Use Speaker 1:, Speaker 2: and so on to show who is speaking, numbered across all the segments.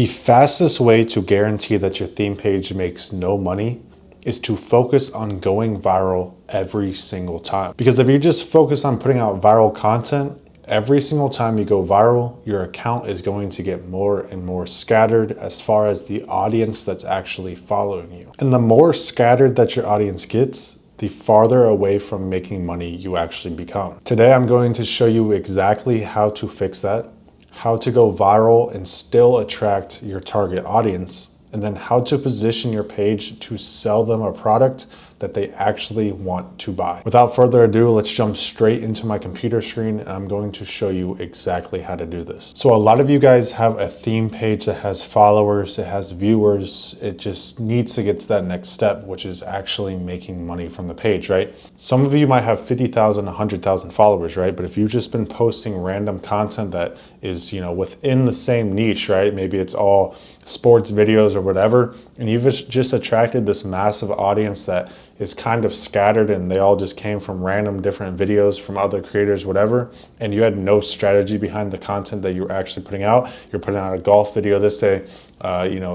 Speaker 1: The fastest way to guarantee that your theme page makes no money is to focus on going viral every single time. Because if you just focus on putting out viral content, every single time you go viral, your account is going to get more and more scattered as far as the audience that's actually following you. And the more scattered that your audience gets, the farther away from making money you actually become. Today, I'm going to show you exactly how to fix that, how to go viral and still attract your target audience, and then how to position your page to sell them a product that they actually want to buy. Without further ado, let's jump straight into my computer screen and I'm going to show you exactly how to do this. So a lot of you guys have a theme page that has followers, it has viewers, it just needs to get to that next step, which is actually making money from the page, right? Some of you might have 50,000, 100,000 followers, right? But if you've just been posting random content that is, within the same niche, right? Maybe it's all sports videos or whatever, and you've just attracted this massive audience that is kind of scattered and they all just came from random different videos from other creators, whatever, and you had no strategy behind the content that you're actually putting out. You're putting out a golf video this day,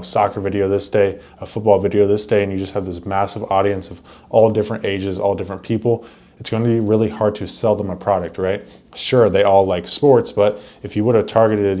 Speaker 1: soccer video this day, a football video this day, and you just have this massive audience of all different ages, all different people. It's going to be really hard to sell them a product, right? Sure, they all like sports, but if you would have targeted,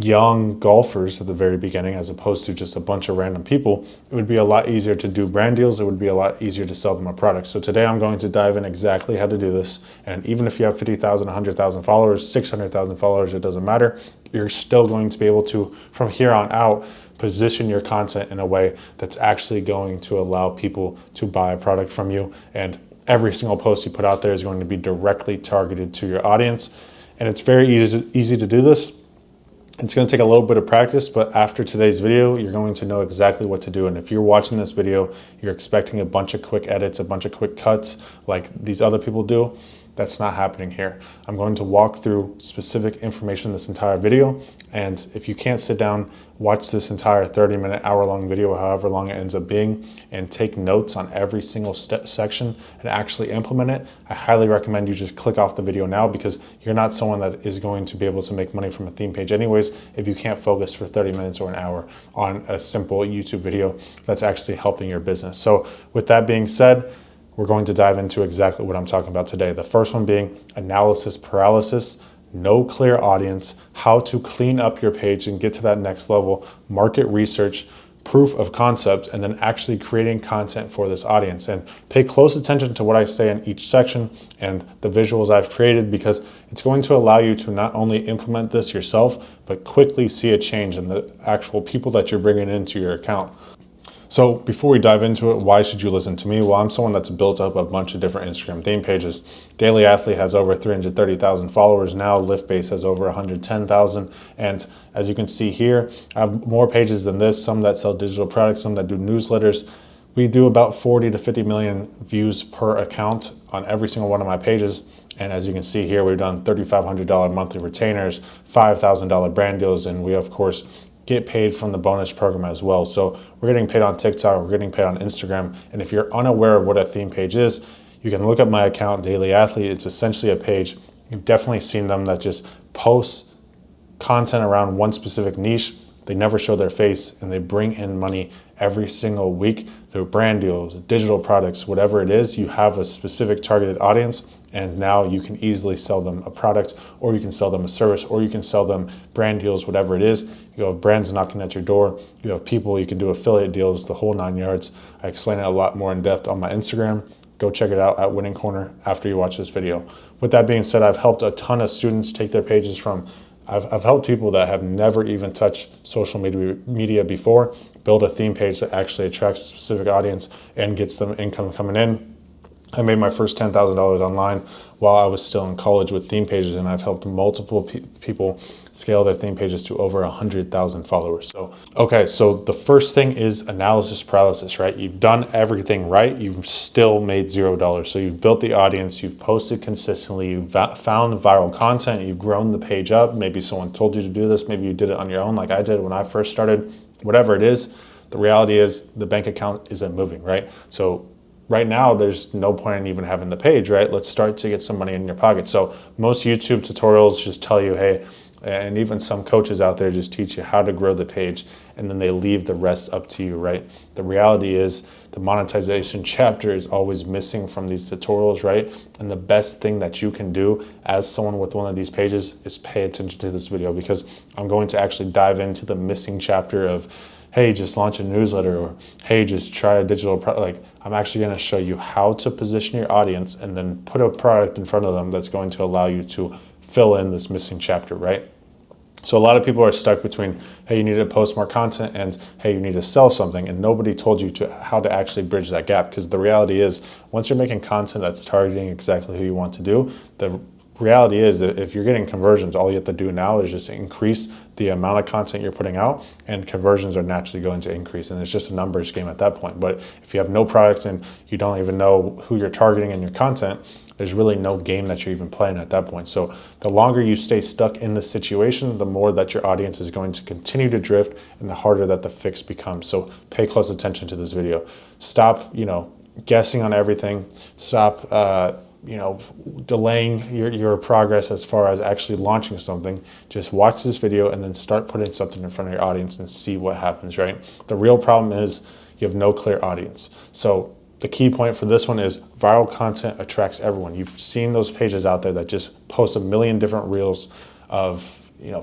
Speaker 1: young golfers at the very beginning as opposed to just a bunch of random people, it would be a lot easier to do brand deals. It would be a lot easier to sell them a product. So today I'm going to dive in exactly how to do this. And even if you have 50,000, 100,000 followers, 600,000 followers, it doesn't matter. You're still going to be able to, from here on out, position your content in a way that's actually going to allow people to buy a product from you. And every single post you put out there is going to be directly targeted to your audience. And it's very easy to do this. It's going to take a little bit of practice, but after today's video, you're going to know exactly what to do. And if you're watching this video, you're expecting a bunch of quick edits, a bunch of quick cuts like these other people do, that's not happening here. I'm going to walk through specific information in this entire video. And if you can't sit down, watch this entire 30-minute, hour-long video, however long it ends up being, and take notes on every single section and actually implement it, I highly recommend you just click off the video now, because you're not someone that is going to be able to make money from a theme page anyways if you can't focus for 30 minutes or an hour on a simple YouTube video that's actually helping your business. So with that being said, we're going to dive into exactly what I'm talking about today. The first one being analysis paralysis, no clear audience, how to clean up your page and get to that next level, market research, proof of concept, and then actually creating content for this audience. And pay close attention to what I say in each section and the visuals I've created, because it's going to allow you to not only implement this yourself, but quickly see a change in the actual people that you're bringing into your account. So before we dive into it, why should you listen to me? Well, I'm someone that's built up a bunch of different Instagram theme pages. Daily Athlete has over 330,000 followers now. LiftBase has over 110,000. And as you can see here, I have more pages than this, some that sell digital products, some that do newsletters. We do about 40 to 50 million views per account on every single one of my pages. And as you can see here, we've done $3,500 monthly retainers, $5,000 brand deals, and we, of course, get paid from the bonus program as well. So we're getting paid on TikTok, we're getting paid on Instagram. And if you're unaware of what a theme page is, you can look up my account, Daily Athlete. It's essentially a page. You've definitely seen them that just post content around one specific niche. They never show their face and they bring in money every single week through brand deals, digital products, whatever it is. You have a specific targeted audience, and now you can easily sell them a product, or you can sell them a service, or you can sell them brand deals, whatever it is. You have brands knocking at your door. You have people, you can do affiliate deals, the whole 9 yards. I explain it a lot more in depth on my Instagram. Go check it out at Winning Corner after you watch this video. With that being said, I've helped a ton of students take their pages from I've helped people that have never even touched social media before build a theme page that actually attracts a specific audience and gets them income coming in. I made my first $10,000 online while I was still in college with theme pages, and I've helped multiple people scale their theme pages to over 100,000 followers. So the first thing is analysis paralysis, right? You've done everything right, you've still made $0. So you've built the audience, you've posted consistently, you've found viral content, you've grown the page up. Maybe someone told you to do this, maybe you did it on your own like I did when I first started. Whatever it is, the reality is the bank account isn't moving, right? So right now, there's no point in even having the page, right? Let's start to get some money in your pocket. So most YouTube tutorials just tell you, hey, And even some coaches out there just teach you how to grow the page and then they leave the rest up to you, right? The reality is the monetization chapter is always missing from these tutorials, right? And the best thing that you can do as someone with one of these pages is pay attention to this video, because I'm going to actually dive into the missing chapter of, hey, just launch a newsletter, or hey, just try a digital product. Like, I'm actually going to show you how to position your audience and then put a product in front of them that's going to allow you to fill in this missing chapter, right? So a lot of people are stuck between, hey, you need to post more content, and hey, you need to sell something, and nobody told you how to actually bridge that gap. Because the reality is, once you're making content that's targeting exactly who you want to do, the reality is that if you're getting conversions, all you have to do now is just increase the amount of content you're putting out, and conversions are naturally going to increase. And it's just a numbers game at that point. But if you have no product and you don't even know who you're targeting in your content, there's really no game that you're even playing at that point. So the longer you stay stuck in this situation, the more that your audience is going to continue to drift, and the harder that the fix becomes. So pay close attention to this video. Stop, guessing on everything. Stop, delaying your progress as far as actually launching something. Just watch this video and then start putting something in front of your audience and see what happens, right? The real problem is you have no clear audience. So the key point for this one is viral content attracts everyone. You've seen those pages out there that just post a million different reels of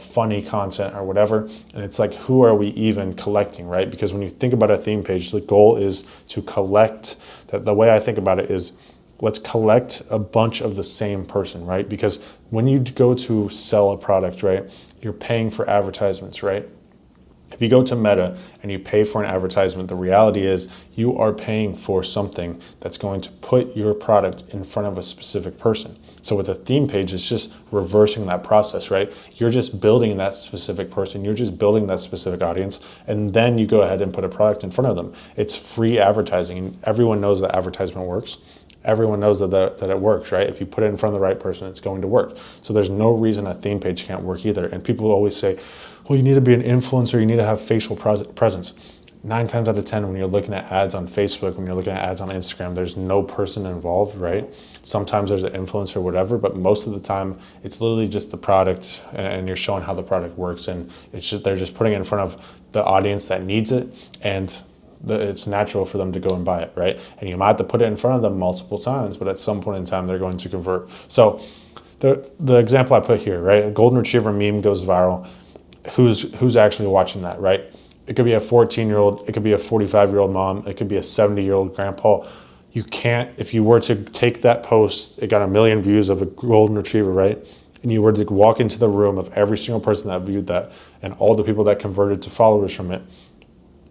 Speaker 1: funny content or whatever, and it's like, who are we even collecting, right? Because when you think about a theme page, the goal is to collect. The way I think about it is, let's collect a bunch of the same person, right? Because when you go to sell a product, right, you're paying for advertisements, right? If you go to Meta and you pay for an advertisement, the reality is you are paying for something that's going to put your product in front of a specific person. So with a theme page, it's just reversing that process, right? You're just building that specific person, you're just building that specific audience, and then you go ahead and put a product in front of them. It's free advertising, and everyone knows that advertisement works. Everyone knows that it works, right? If you put it in front of the right person, it's going to work. So there's no reason a theme page can't work either. And people always say, well, you need to be an influencer, you need to have facial presence. 9 times out of 10, when you're looking at ads on Facebook, when you're looking at ads on Instagram, there's no person involved, right? Sometimes there's an influencer or whatever, but most of the time it's literally just the product, and you're showing how the product works, and they're just putting it in front of the audience that needs it, and it's natural for them to go and buy it, right? And you might have to put it in front of them multiple times, but at some point in time, they're going to convert. So the example I put here, right? A golden retriever meme goes viral. Who's actually watching that, right? It could be a 14-year-old, it could be a 45-year-old mom, it could be a 70-year-old grandpa. You can't, if you were to take that post, it got 1 million views of a golden retriever, right? And you were to walk into the room of every single person that viewed that and all the people that converted to followers from it,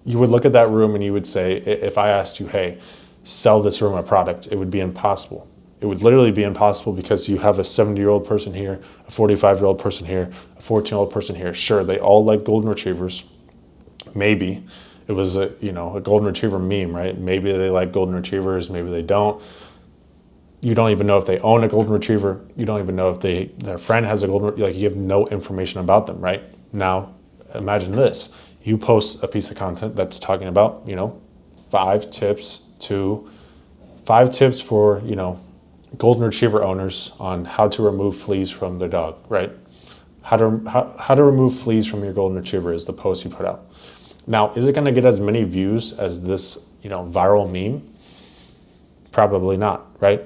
Speaker 1: you would look at that room and you would say, if I asked you, hey, sell this room a product, it would be impossible. It would literally be impossible, because you have a 70-year-old person here, a 45-year-old person here, a 14-year-old person here. Sure, they all like golden retrievers. Maybe it was a golden retriever meme, right? Maybe they like golden retrievers, maybe they don't. You don't even know if they own a golden retriever. You don't even know if their friend has a golden, you have no information about them, right? Now, imagine this. You post a piece of content that's talking about, 5 tips for, golden retriever owners on how to remove fleas from their dog, right? How to remove fleas from your golden retriever is the post you put out. Now, is it going to get as many views as this, viral meme? Probably not, right?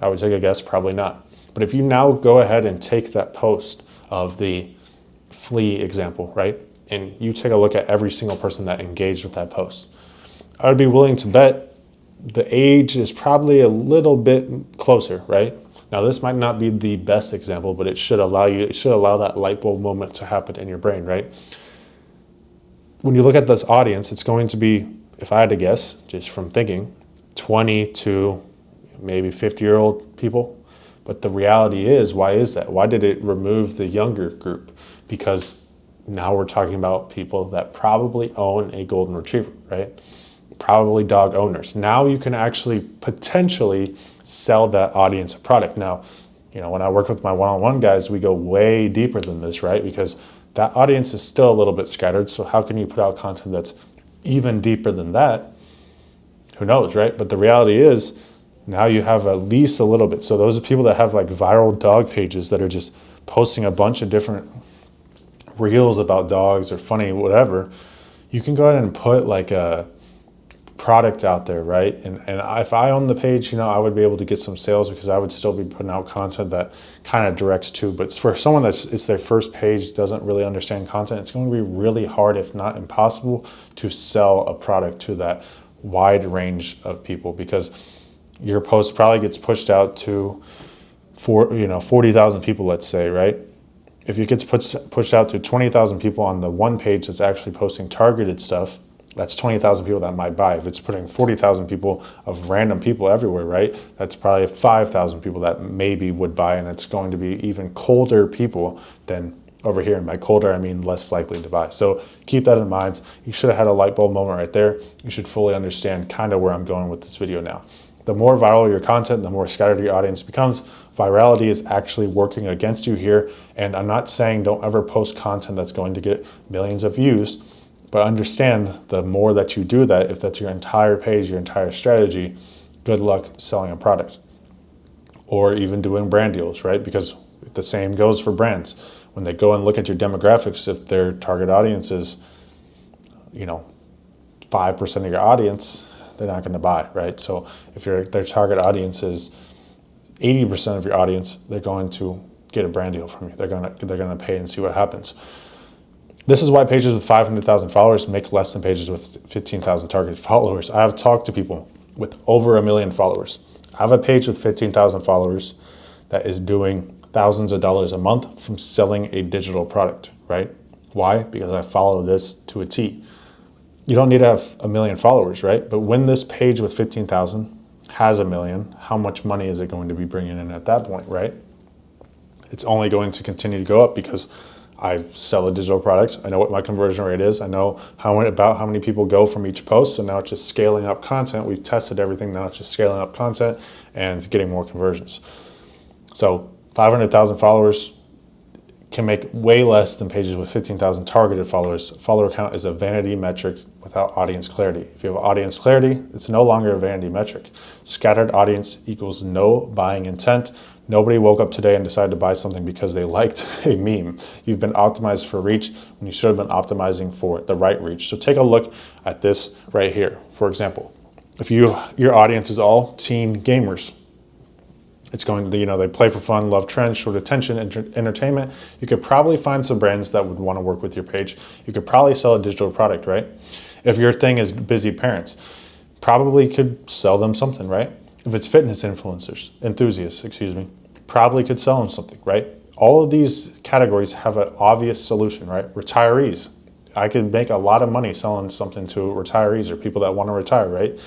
Speaker 1: I would take a guess, probably not. But if you now go ahead and take that post of the flea example, right? And you take a look at every single person that engaged with that post, I would be willing to bet the age is probably a little bit closer, right? Now, this might not be the best example, but it should allow that light bulb moment to happen in your brain, right? When you look at this audience, it's going to be, if I had to guess, just from thinking, 20 to maybe 50-year-old people. But the reality is, why is that? Why did it remove the younger group? Because now we're talking about people that probably own a golden retriever, right? Probably dog owners. Now you can actually potentially sell that audience a product. Now, when I work with my one-on-one guys, we go way deeper than this, right? Because that audience is still a little bit scattered. So how can you put out content that's even deeper than that? Who knows, right? But the reality is, now you have at least a little bit. So those are people that have like viral dog pages that are just posting a bunch of different reels about dogs or funny whatever, you can go ahead and put like a product out there, right? And if I own the page, I would be able to get some sales because I would still be putting out content that kind of directs to. But for someone it's their first page, doesn't really understand content, it's going to be really hard, if not impossible, to sell a product to that wide range of people, because your post probably gets pushed out to 40,000 people, let's say, right? If it gets pushed out to 20,000 people on the one page that's actually posting targeted stuff, that's 20,000 people that might buy. If it's putting 40,000 people of random people everywhere, right? That's probably 5,000 people that maybe would buy, and it's going to be even colder people than over here. And by colder, I mean less likely to buy. So keep that in mind. You should have had a light bulb moment right there. You should fully understand kind of where I'm going with this video now. The more viral your content, the more scattered your audience becomes. Virality is actually working against you here. And I'm not saying don't ever post content that's going to get millions of views, but understand the more that you do that, if that's your entire page, your entire strategy, good luck selling a product or even doing brand deals, right? Because the same goes for brands. When they go and look at your demographics, if their target audience is, 5% of your audience, they're not going to buy, right? So if their target audience is 80% of your audience, they're going to get a brand deal from you. They're going to pay and see what happens. This is why pages with 500,000 followers make less than pages with 15,000 targeted followers. I have talked to people with over 1 million followers. I have a page with 15,000 followers that is doing thousands of dollars a month from selling a digital product, right? Why? Because I follow this to a T. You don't need to have 1 million followers, right? But when this page with 15,000 has 1 million, how much money is it going to be bringing in at that point, right? It's only going to continue to go up because I sell a digital product. I know what my conversion rate is. I know how many people go from each post. So now it's just scaling up content. We've tested everything. Now it's just scaling up content and getting more conversions. So 500,000 followers can make way less than pages with 15,000 targeted followers. Follower count is a vanity metric without audience clarity. If you have audience clarity, it's no longer a vanity metric. Scattered audience equals no buying intent. Nobody woke up today and decided to buy something because they liked a meme. You've been optimized for reach when you should have been optimizing for the right reach. So take a look at this right here. For example, if your audience is all teen gamers, it's going to, they play for fun, love trends, short attention, entertainment. You could probably find some brands that would want to work with your page. You could probably sell a digital product, right? If your thing is busy parents, probably could sell them something, right? If it's fitness enthusiasts, probably could sell them something, right? All of these categories have an obvious solution, right? Retirees, I could make a lot of money selling something to retirees or people that want to retire, right?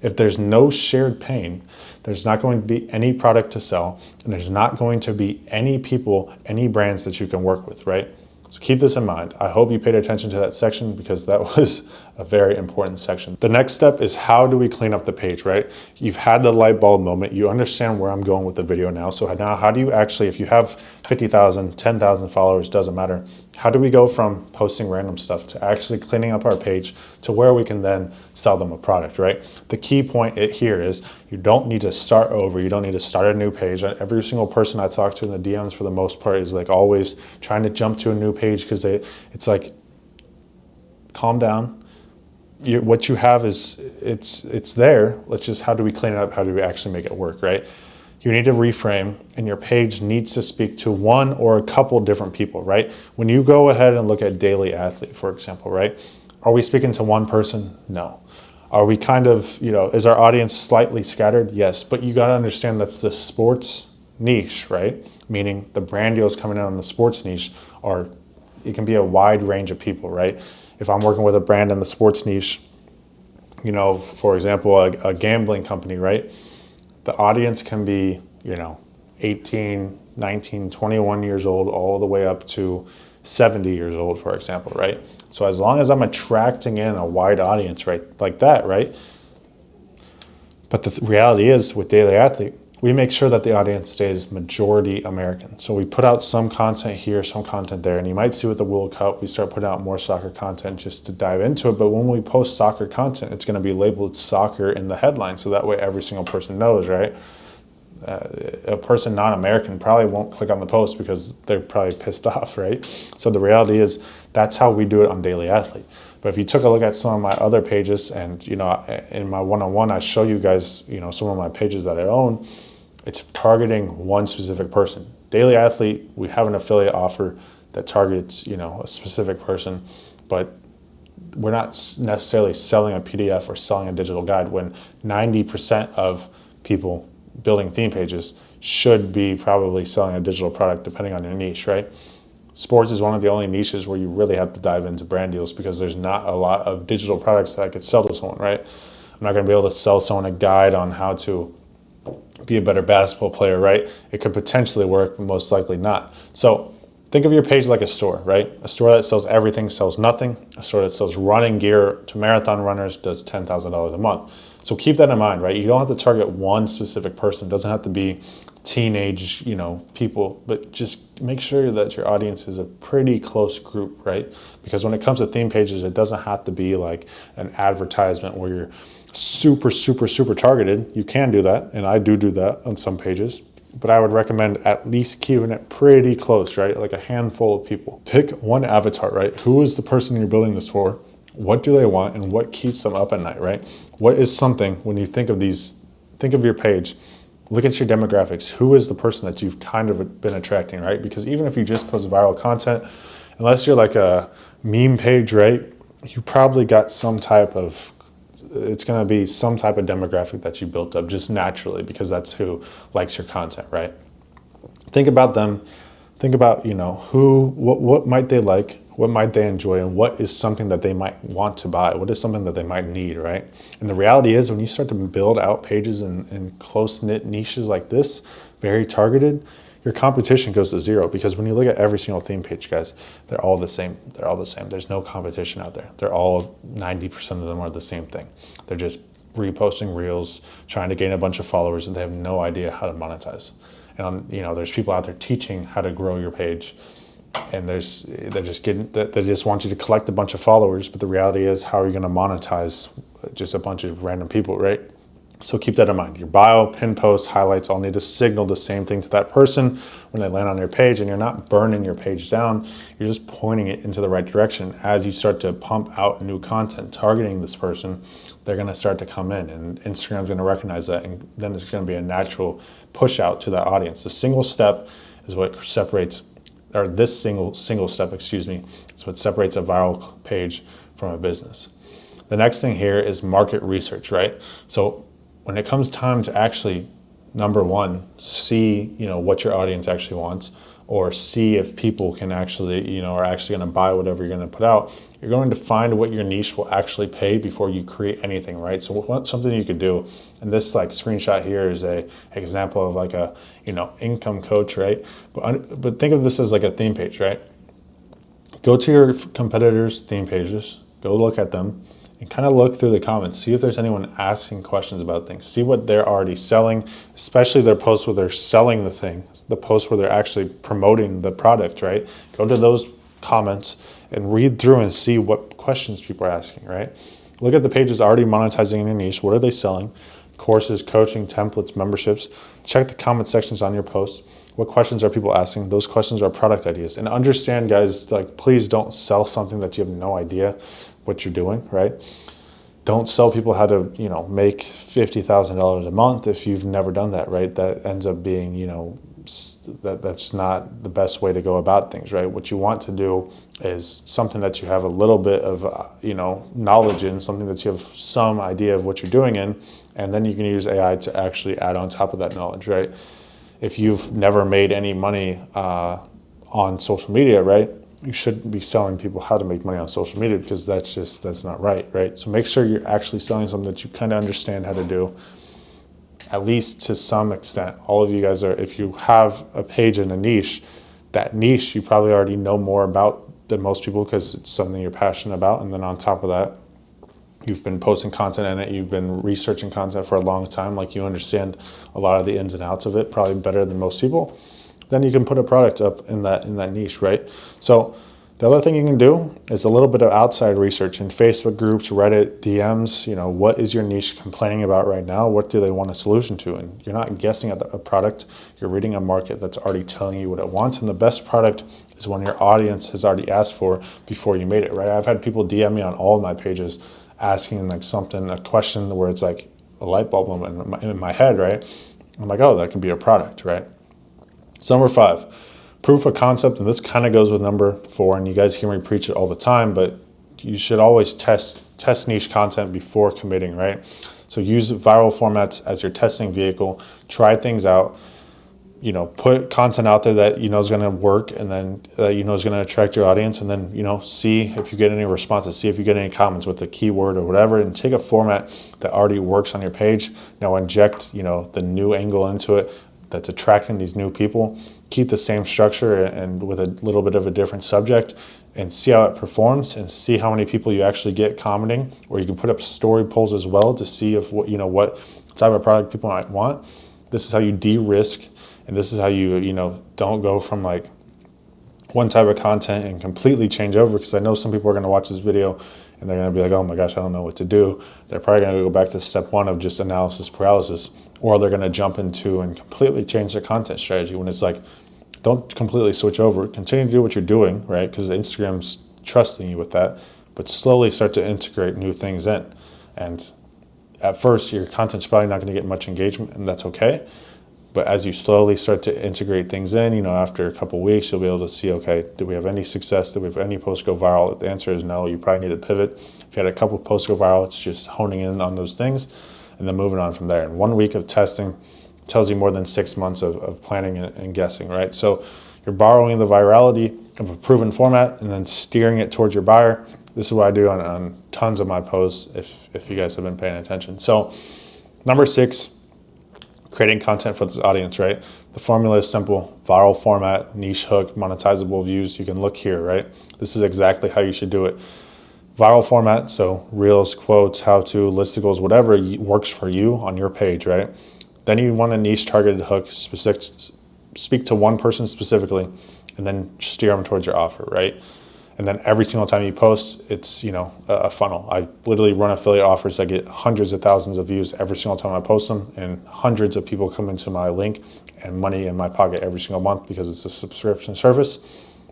Speaker 1: If there's no shared pain, there's not going to be any product to sell, and there's not going to be any people, any brands that you can work with, right? So keep this in mind. I hope you paid attention to that section because that was a very important section. The next step is how do we clean up the page, right? You've had the light bulb moment. You understand where I'm going with the video now. So now how do you actually, if you have 50,000, 10,000 followers, doesn't matter. How do we go from posting random stuff to actually cleaning up our page to where we can then sell them a product, right? The key point here is you don't need to start over. You don't need to start a new page. Every single person I talk to in the DMs for the most part is like always trying to jump to a new page because it's like, calm down. What you have is, it's there. Let's just, how do we clean it up? How do we actually make it work, right? You need to reframe, and your page needs to speak to one or a couple different people, right? When you go ahead and look at Daily Athlete, for example, right? Are we speaking to one person? No. Are we kind of, is our audience slightly scattered? Yes, but you got to understand that's the sports niche, right? Meaning the brand deals coming in on the sports niche it can be a wide range of people, right? If I'm working with a brand in the sports niche, for example, a gambling company, right? The audience can be, 18, 19, 21 years old, all the way up to 70 years old, for example, right? So as long as I'm attracting in a wide audience, right, like that, right? But the reality is with Daily Athlete, we make sure that the audience stays majority American. So we put out some content here, some content there, and you might see with the World Cup, we start putting out more soccer content just to dive into it. But when we post soccer content, it's going to be labeled soccer in the headline. So that way every single person knows, right? a person non-American probably won't click on the post because they're probably pissed off, right? So the reality is that's how we do it on Daily Athlete. But if you took a look at some of my other pages, and in my one-on-one, I show you guys, some of my pages that I own, it's targeting one specific person. Daily Athlete, we have an affiliate offer that targets, a specific person, but we're not necessarily selling a PDF or selling a digital guide when 90% of people building theme pages should be probably selling a digital product depending on your niche, right? Sports is one of the only niches where you really have to dive into brand deals because there's not a lot of digital products that I could sell to someone, right? I'm not going to be able to sell someone a guide on how to be a better basketball player, right? It could potentially work, but most likely not. So think of your page like a store, right? A store that sells everything sells nothing. A store that sells running gear to marathon runners does $10,000 a month. So keep that in mind, right? You don't have to target one specific person. It doesn't have to be teenage, people, but just make sure that your audience is a pretty close group, right? Because when it comes to theme pages, it doesn't have to be like an advertisement where you're super, super, super targeted. You can do that, and I do that on some pages, but I would recommend at least keeping it pretty close, right? Like a handful of people. Pick one avatar, right? Who is the person you're building this for? What do they want, and what keeps them up at night, right? What is something, when you think of your page, look at your demographics. Who is the person that you've kind of been attracting, right? Because even if you just post viral content, unless you're like a meme page, right? You probably got it's going to be some type of demographic that you built up just naturally because that's who likes your content, right? Think about them. Think about, what might they like? What might they enjoy? And what is something that they might want to buy? What is something that they might need, right? And the reality is when you start to build out pages in close-knit niches like this, very targeted, your competition goes to zero because when you look at every single theme page, guys, they're all the same. They're all the same. There's no competition out there. They're all, 90% of them are the same thing. They're just reposting reels, trying to gain a bunch of followers, and they have no idea how to monetize. And there's people out there teaching how to grow your page, and they just want you to collect a bunch of followers, but the reality is, how are you going to monetize just a bunch of random people, right? So keep that in mind. Your bio, pin posts, highlights all need to signal the same thing to that person when they land on your page, and you're not burning your page down. You're just pointing it into the right direction. As you start to pump out new content targeting this person, they're going to start to come in, and Instagram's going to recognize that, and then it's going to be a natural push out to that audience. The single step is what separates, or this single step, is what separates a viral page from a business. The next thing here is market research, right? So when it comes time to actually, number one, see, what your audience actually wants, or see if people can actually, are actually going to buy whatever you're going to put out, you're going to find what your niche will actually pay before you create anything, right? So what's something you could do, and this screenshot here is a example of like a, income coach, right? But think of this as like a theme page, right? Go to your competitors' theme pages, go look at them, and kind of look through the comments, see if there's anyone asking questions about things, see what they're already selling, especially their posts where they're selling the thing, the posts where they're actually promoting the product, right? Go to those comments and read through and see what questions people are asking, right? Look at the pages already monetizing in your niche. What are they selling? Courses, coaching, templates, memberships. Check the comment sections on your posts. What questions are people asking? Those questions are product ideas. And understand, guys, please don't sell something that you have no idea what you're doing, right? Don't sell people how to, make $50,000 a month if you've never done that, right? That ends up being, that's not the best way to go about things, right? What you want to do is something that you have a little bit of, knowledge in, something that you have some idea of what you're doing in, and then you can use AI to actually add on top of that knowledge, right? If you've never made any money on social media, right? You shouldn't be selling people how to make money on social media because that's not right? So make sure you're actually selling something that you kind of understand how to do, at least to some extent. All of you guys if you have a page in a niche, that niche you probably already know more about than most people because it's something you're passionate about. And then on top of that, you've been posting content in it, you've been researching content for a long time, like you understand a lot of the ins and outs of it, probably better than most people. Then you can put a product up in that niche, right? So The other thing you can do is a little bit of outside research in Facebook groups, Reddit, DMs. What is your niche complaining about right now? What do they want a solution to? And you're not guessing at a product, you're reading a market that's already telling you what it wants. And the best product is one your audience has already asked for before you made it, right? I've had people DM me on all of my pages asking like a question where it's like a light bulb moment in my head, right? I'm like, oh, that could be a product, right? So number 5. Proof of concept, and this kind of goes with number 4, and you guys hear me preach it all the time, but you should always test niche content before committing, right? So use viral formats as your testing vehicle, try things out, put content out there that is going to work, and then is going to attract your audience, and then see if you get any responses, see if you get any comments with the keyword or whatever, and take a format that already works on your page. Now inject the new angle into it that's attracting these new people. Keep the same structure and with a little bit of a different subject, and see how it performs, and see how many people you actually get commenting. Or you can put up story polls as well to see if what type of product people might want. This is how you de-risk, and this is how you don't go from like one type of content and completely change over. Because I know some people are going to watch this video and they're going to be like, oh my gosh, I don't know what to do. They're probably going to go back to step 1 of just analysis paralysis, or they're going to jump into and completely change their content strategy. When it's like, don't completely switch over, continue to do what you're doing, right? Because Instagram's trusting you with that, but slowly start to integrate new things in. And at first, your content's probably not going to get much engagement, and that's okay. But as you slowly start to integrate things in, after a couple of weeks, you'll be able to see, okay, did we have any success? Did we have any posts go viral? If the answer is no, you probably need to pivot. If you had a couple of posts go viral, it's just honing in on those things and then moving on from there. And 1 week of testing tells you more than 6 months of planning and guessing, right? So you're borrowing the virality of a proven format and then steering it towards your buyer. This is what I do on tons of my posts if you guys have been paying attention. So number 6, creating content for this audience, right? The formula is simple: viral format, niche hook, monetizable views. You can look here, right? This is exactly how you should do it. Viral format, so reels, quotes, how-to, listicles, whatever works for you on your page, right? Then you want a niche targeted hook, speak to one person specifically, and then steer them towards your offer, right? And then every single time you post, it's a funnel. I literally run affiliate offers. I get hundreds of thousands of views every single time I post them, and hundreds of people come into my link and money in my pocket every single month because it's a subscription service.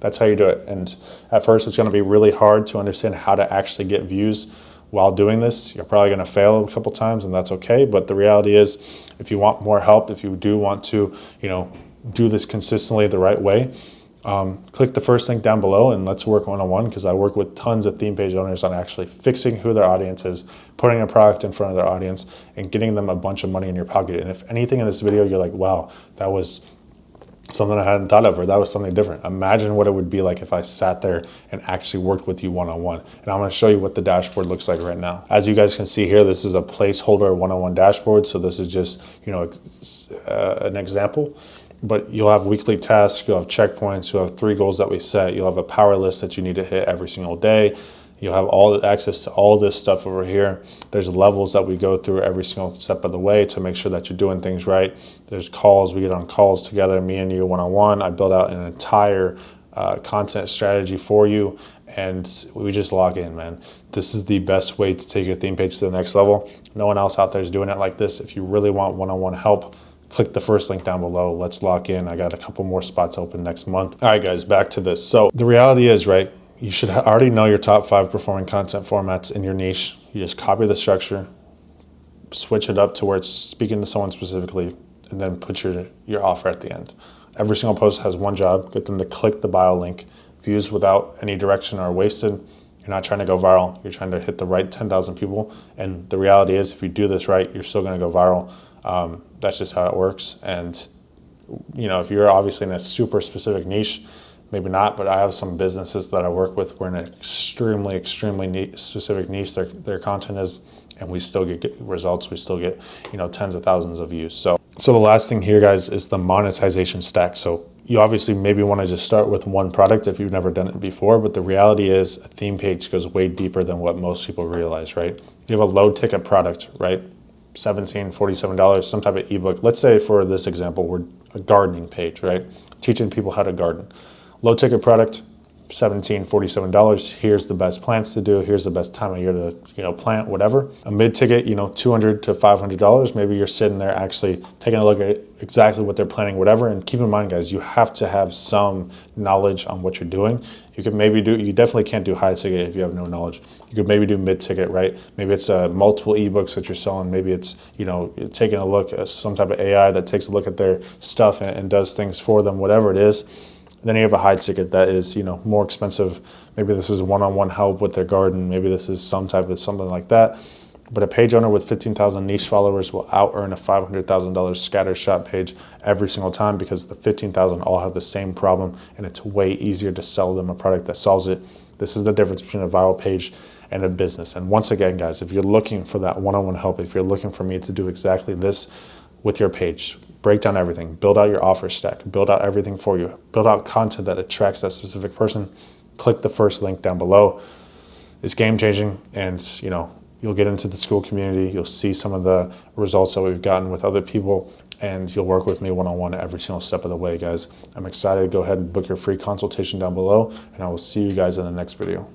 Speaker 1: That's how you do it. And at first, it's going to be really hard to understand how to actually get views while doing this. You're probably going to fail a couple times, and that's okay. But the reality is, if you want more help, if you do want to do this consistently the right way, click the first link down below and let's work one-on-one, because I work with tons of theme page owners on actually fixing who their audience is, putting a product in front of their audience, and getting them a bunch of money in your pocket. And if anything in this video, you're like, wow, that was something I hadn't thought of, or that was something different. Imagine what it would be like if I sat there and actually worked with you one-on-one. And I'm going to show you what the dashboard looks like right now. As you guys can see here, this is a placeholder one-on-one dashboard. So this is just, an example. But you'll have weekly tasks, you'll have checkpoints, you'll have 3 goals that we set, you'll have a power list that you need to hit every single day. You'll have all the access to all this stuff over here. There's levels that we go through every single step of the way to make sure that you're doing things right. There's calls, we get on calls together, me and you one-on-one. I build out an entire content strategy for you, and we just log in, man. This is the best way to take your theme page to the next level. No one else out there is doing it like this. If you really want one-on-one help, click the first link down below. Let's lock in. I got a couple more spots open next month. All right, guys, back to this. So the reality is, right, you should already know your top 5 performing content formats in your niche. You just copy the structure, switch it up to where it's speaking to someone specifically, and then put your offer at the end. Every single post has one job: get them to click the bio link. Views without any direction are wasted. You're not trying to go viral. You're trying to hit the right 10,000 people. And the reality is, if you do this right, you're still going to go viral. That's just how it works. And if you're obviously in a super specific niche, maybe not, but I have some businesses that I work with. We're in an extremely specific niche. Their content is, and we still get results. We still get tens of thousands of views. So the last thing here, guys, is the monetization stack. So you obviously maybe want to just start with one product if you've never done it before, but the reality is a theme page goes way deeper than what most people realize, right? You have a low ticket product, right? $17, $47, some type of ebook. Let's say for this example, we're a gardening page, right? Teaching people how to garden. Low ticket product, $47. Here's the best plants to do. Here's the best time of year to, plant whatever. A mid-ticket, $200 to $500. Maybe you're sitting there actually taking a look at exactly what they're planting, whatever. And keep in mind, guys, you have to have some knowledge on what you're doing. You definitely can't do high ticket if you have no knowledge. You could maybe do mid-ticket, right? Maybe it's multiple ebooks that you're selling. Maybe it's, taking a look at some type of AI that takes a look at their stuff and does things for them, whatever it is. Then you have a high ticket that is, more expensive. Maybe this is one-on-one help with their garden. Maybe this is some type of something like that. But a page owner with 15,000 niche followers will out-earn a $500,000 scattershot page every single time, because the 15,000 all have the same problem, and it's way easier to sell them a product that solves it. This is the difference between a viral page and a business. And once again, guys, if you're looking for that one-on-one help, if you're looking for me to do exactly this with your page, break down everything, build out your offer stack, build out everything for you, build out content that attracts that specific person, click the first link down below. It's game changing, and you'll get into the school community, you'll see some of the results that we've gotten with other people, and you'll work with me one-on-one every single step of the way, guys. I'm excited. Go ahead and book your free consultation down below, and I will see you guys in the next video.